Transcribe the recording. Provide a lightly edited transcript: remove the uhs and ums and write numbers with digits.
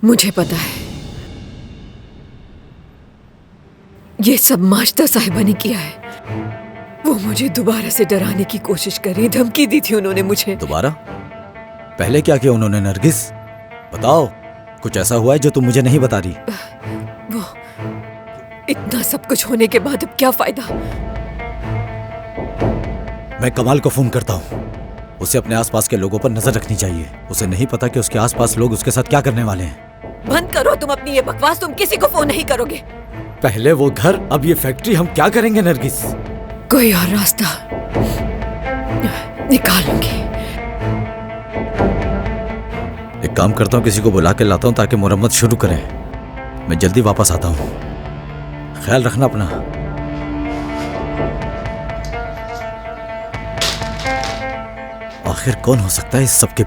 मुझे पता है ये सब माश्ता साहिबा ने किया है। वो मुझे दोबारा से डराने की कोशिश कर रही, धमकी दी थी उन्होंने मुझे। दोबारा? पहले क्या किया उन्होंने नरगिस? बताओ, कुछ ऐसा हुआ है जो तुम मुझे नहीं बता रही? वो इतना सब कुछ होने के बाद अब क्या फायदा? मैं कमाल को फोन करता हूँ। उसे अपने आसपास के लोगों पर नजर रखनी चाहिए। उसे नहीं पता कि उसके आसपास लोग उसके साथ क्या करने वाले हैं। बंद करो तुम अपनी ये बकवास। तुम किसी को फोन नहीं करोगे। पहले वो घर, अब ये फैक्ट्री। हम क्या करेंगे नरगिस? कोई और रास्ता निकालूंगी। एक काम करता हूँ, किसी को बुला के लाता हूँ ताकि मुरम्मत शुरू करें। मैं जल्दी वापस आता हूँ। ख्याल रखना अपना। आखिर कौन हो सकता है इस सब के